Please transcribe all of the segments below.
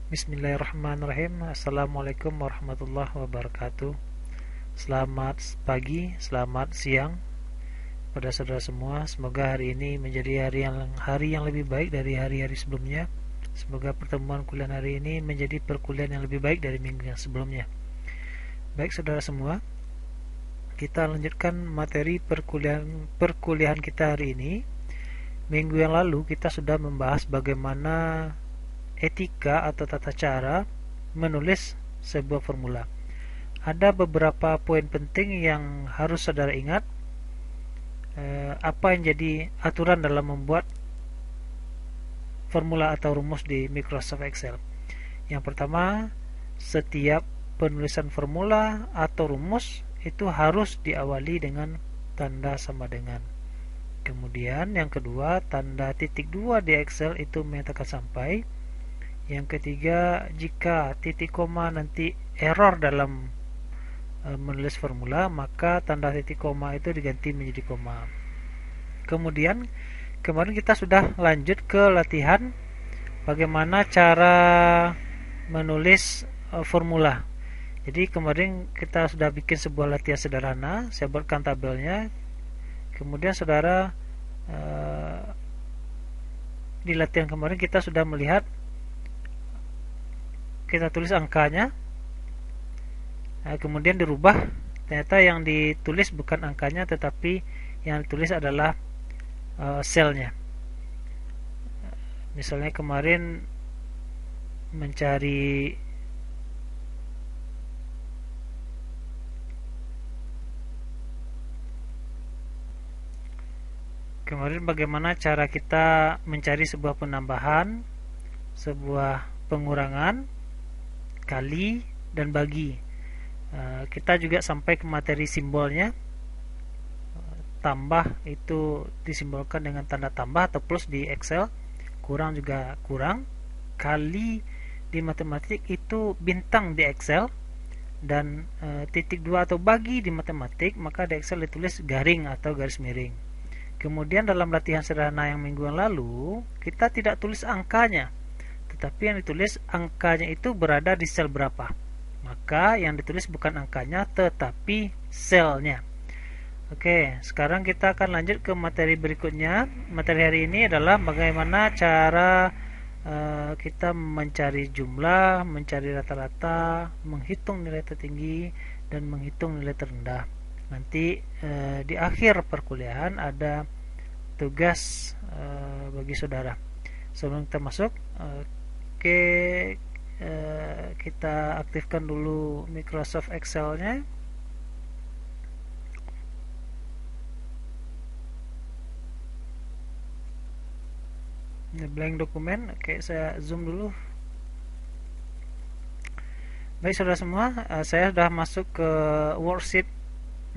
Bismillahirrahmanirrahim. Assalamualaikum warahmatullahi wabarakatuh. Selamat pagi, selamat siang pada saudara semua. Semoga hari ini menjadi hari yang lebih baik dari hari-hari sebelumnya. Semoga pertemuan kuliah hari ini menjadi perkuliahan yang lebih baik dari minggu yang sebelumnya. Baik saudara semua, kita lanjutkan materi perkuliahan kita hari ini. Minggu yang lalu kita sudah membahas bagaimana etika atau tata cara menulis sebuah formula. Ada beberapa poin penting yang harus saudara ingat. Apa yang jadi aturan dalam membuat formula atau rumus di Microsoft Excel. Yang pertama, setiap penulisan formula atau rumus itu harus diawali dengan tanda sama dengan. Kemudian yang kedua, tanda titik 2 di Excel itu menyatakan sampai. Yang ketiga, jika titik koma nanti error dalam menulis formula, maka tanda titik koma itu diganti menjadi koma. Kemudian kemarin kita sudah lanjut ke latihan bagaimana cara menulis formula. Jadi kemarin kita sudah bikin sebuah latihan sederhana, saya buatkan tabelnya. Kemudian saudara di latihan kemarin kita sudah melihat, kita tulis angkanya, kemudian dirubah, ternyata yang ditulis bukan angkanya tetapi yang ditulis adalah selnya. Misalnya kemarin mencari bagaimana cara kita mencari sebuah penambahan, sebuah pengurangan, kali, dan bagi. Kita juga sampai ke materi simbolnya. Tambah itu disimbolkan dengan tanda tambah atau plus di Excel, kurang juga kurang, kali di matematik itu bintang di Excel, dan titik 2 atau bagi di matematik maka di Excel ditulis garing atau garis miring. Kemudian dalam latihan sederhana yang minggu yang lalu kita tidak tulis angkanya, tetapi yang ditulis angkanya itu berada di sel berapa. Maka yang ditulis bukan angkanya tetapi selnya. Oke, sekarang kita akan lanjut ke materi berikutnya. Materi hari ini adalah bagaimana cara kita mencari jumlah, mencari rata-rata, menghitung nilai tertinggi, dan menghitung nilai terendah. Nanti di akhir perkuliahan ada tugas bagi saudara. Sebelum kita masuk, kita aktifkan dulu Microsoft Excel-nya. Ini blank dokumen. Oke, saya zoom dulu. Baik saudara semua, saya sudah masuk ke worksheet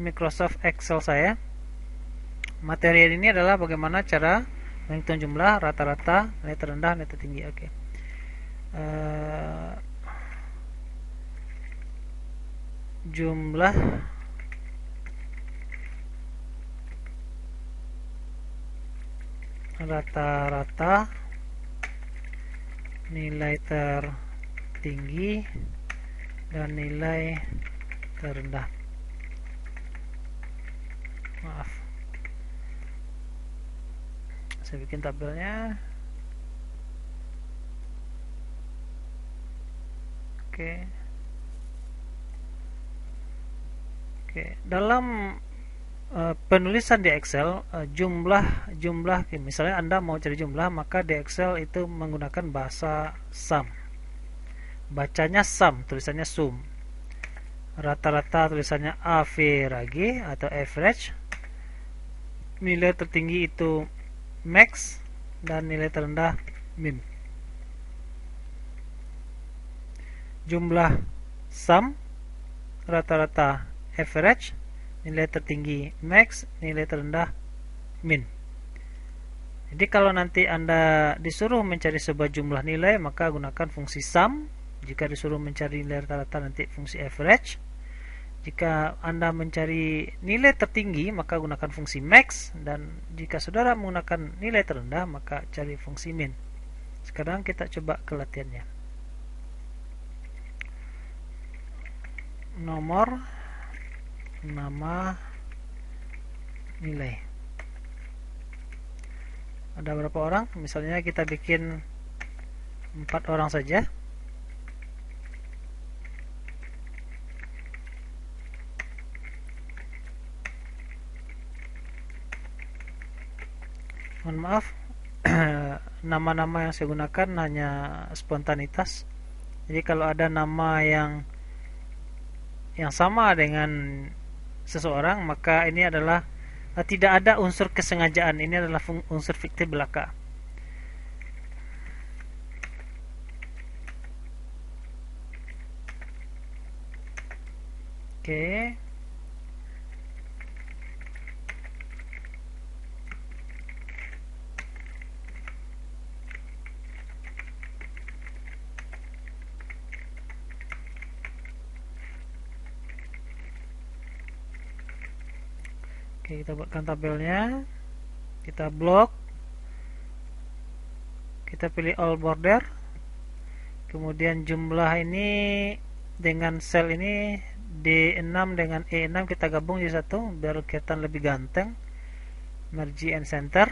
Microsoft Excel saya. Materi ini adalah bagaimana cara menghitung jumlah, rata-rata, nilai terendah, nilai tertinggi. Oke. Jumlah rata-rata, nilai tertinggi, dan nilai terendah. Maaf, saya bikin tabelnya. Oke, dalam penulisan di Excel, jumlah misalnya Anda mau cari jumlah, maka di Excel itu menggunakan bahasa sum. Bacanya sum, tulisannya sum. Rata-rata tulisannya average atau average. Nilai tertinggi itu max, dan nilai terendah min. Jumlah sum, rata-rata average, nilai tertinggi max, nilai terendah min. Jadi kalau nanti Anda disuruh mencari sebuah jumlah nilai, maka gunakan fungsi sum. Jika disuruh mencari nilai rata-rata, nanti fungsi average. Jika Anda mencari nilai tertinggi, maka gunakan fungsi max. Dan jika saudara menggunakan nilai terendah, maka cari fungsi min. Sekarang kita coba ke latihannya. nomor, nama, nilai. Ada berapa orang? Misalnya kita bikin 4 orang saja. Mohon maaf, nama-nama yang saya gunakan hanya spontanitas. Jadi kalau ada nama yang sama dengan seseorang, maka ini adalah tidak ada unsur kesengajaan. Ini adalah unsur fiktif belaka. Oke. Oke, kita buatkan tabelnya. Kita blok. Kita pilih all border. Kemudian jumlah ini dengan sel ini D6 dengan E6 kita gabung jadi satu biar kelihatan lebih ganteng. Merge and center.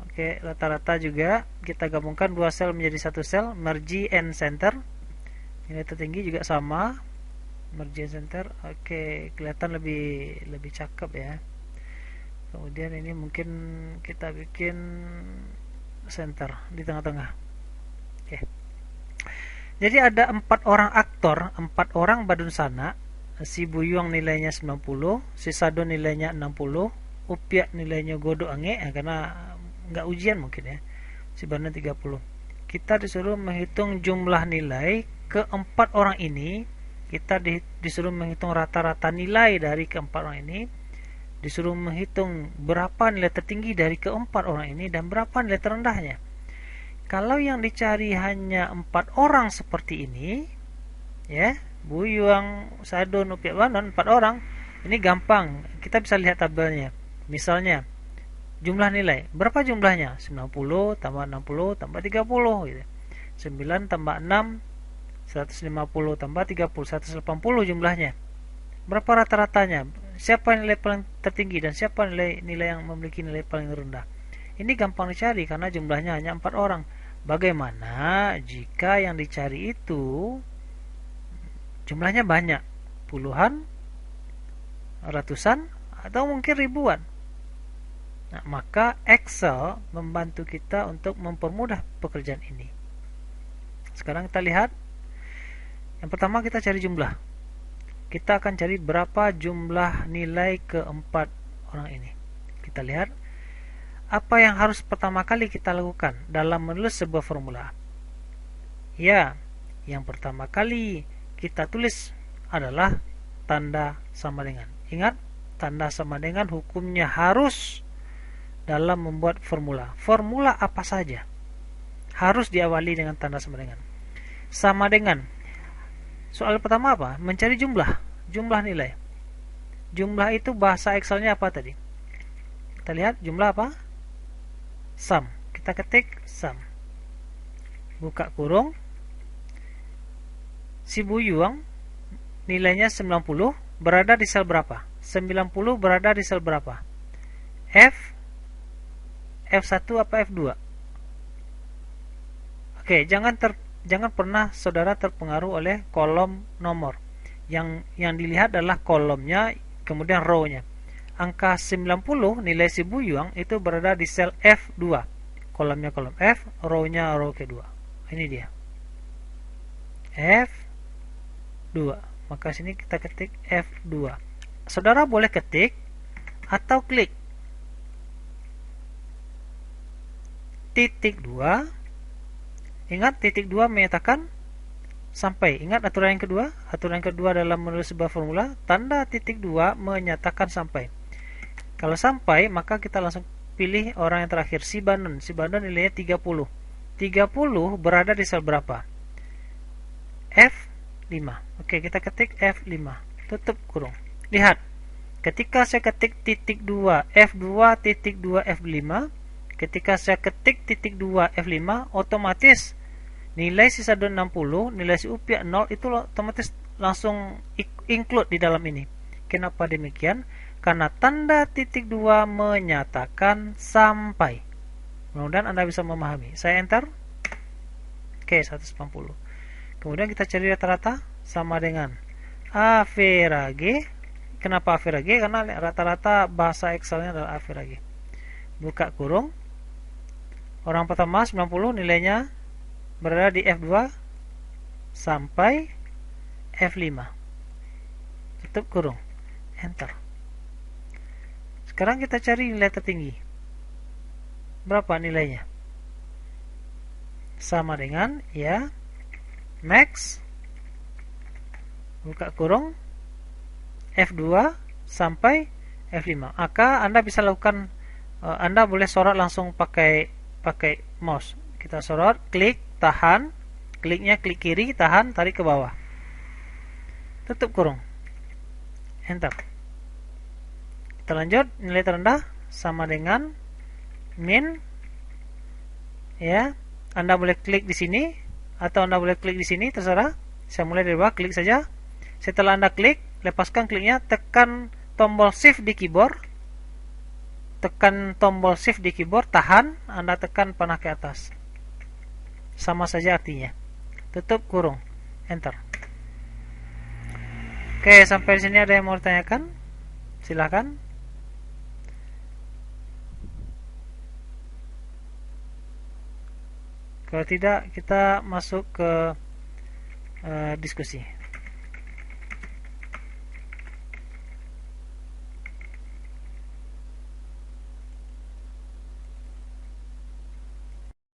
Oke, rata-rata juga kita gabungkan dua sel menjadi satu sel. Merge and center. Nilai tertinggi juga sama. Merge and center. Oke, kelihatan lebih cakep ya. Kemudian ini mungkin kita bikin center di tengah-tengah. Oke. Jadi ada 4 orang aktor, 4 orang badunsana. Si Buyuang nilainya 90, si Sado nilainya 60, Upiak nilainya godo ange karena nggak ujian mungkin ya. Si Bandung 30. Kita disuruh menghitung jumlah nilai ke-4 orang ini. Kita disuruh menghitung rata-rata nilai dari ke-4 orang ini. Disuruh menghitung berapa nilai tertinggi dari ke-4 orang ini dan berapa nilai terendahnya. Kalau yang dicari hanya 4 orang seperti ini, ya, Buyuang, Sado, Upiak, Bandon, 4 orang, ini gampang. Kita bisa lihat tabelnya. Misalnya, jumlah nilai. Berapa jumlahnya? 90 tambah 60 tambah 30 gitu. 9 tambah 6 150 tambah 30 180 jumlahnya. Berapa rata-ratanya? Siapa nilai paling tertinggi dan siapa nilai yang memiliki nilai paling rendah? Ini gampang dicari karena jumlahnya hanya 4 orang. Bagaimana jika yang dicari itu jumlahnya banyak? Puluhan, ratusan, atau mungkin ribuan. Nah, maka Excel membantu kita untuk mempermudah pekerjaan ini. Sekarang kita lihat. Yang pertama kita cari jumlah. Kita akan cari berapa jumlah nilai ke-4 orang ini. Kita lihat apa yang harus pertama kali kita lakukan dalam menulis sebuah formula. Ya, yang pertama kali kita tulis adalah tanda sama dengan. Ingat, tanda sama dengan hukumnya harus dalam membuat formula. Formula apa saja harus diawali dengan tanda sama dengan. Sama dengan. Soal pertama apa? Mencari jumlah nilai. Jumlah itu bahasa Excelnya apa tadi? Kita lihat jumlah apa? Sum. Kita ketik sum. Buka kurung. Si Buyuang nilainya 90 berada di sel berapa? 90 berada di sel berapa? F1 apa F2? Oke, jangan pernah saudara terpengaruh oleh kolom nomor. Yang dilihat adalah kolomnya, kemudian row-nya. Angka 90 nilai si Buyuang itu berada di sel F2. Kolomnya kolom F, row-nya row kedua. Ini dia. F2. Maka sini kita ketik F2. Saudara boleh ketik atau klik titik 2. Ingat titik 2 menyatakan sampai. Ingat aturan yang kedua? Aturan yang kedua dalam menulis sebuah formula, tanda titik 2 menyatakan sampai. Kalau sampai, maka kita langsung pilih orang yang terakhir, si Bandon. Si Bandon nilainya 30. 30 berada di sel berapa? F5. Oke, kita ketik F5. Tutup kurung. Lihat, ketika saya ketik titik 2 F2 titik 2 F5, ketika saya ketik titik 2 F5, otomatis nilai si Sado 60, nilai si Upiak 0 itu otomatis langsung include di dalam ini. Kenapa demikian? Karena tanda titik 2 menyatakan sampai. Mudah-mudahan Anda bisa memahami. Saya enter. Oke, 180. Kemudian kita cari rata-rata sama dengan A Vera G. Kenapa A Vera G? Karena rata-rata bahasa Excelnya adalah A Vera G. Buka kurung. Orang pertama 90 nilainya berada di F2 sampai F5. Tutup kurung. Enter. Sekarang kita cari nilai tertinggi. Berapa nilainya? Sama dengan ya max, buka kurung, F2 sampai F5. Maka Anda bisa lakukan, Anda boleh sorot langsung pakai mouse. Kita sorot, klik, tahan, kliknya klik kiri, tahan, tarik ke bawah, tutup kurung, enter. Kita lanjut, nilai terendah sama dengan min, ya. Anda boleh klik di sini atau Anda boleh klik di sini, terserah. Saya mulai dari bawah, klik saja. Setelah Anda klik, lepaskan kliknya, tekan tombol shift di keyboard. Tekan tombol shift di keyboard, tahan, Anda tekan panah ke atas. Sama saja artinya. Tutup kurung, enter. Oke, sampai di sini ada yang mau ditanyakan? Silakan. Kalau tidak, kita masuk ke diskusi.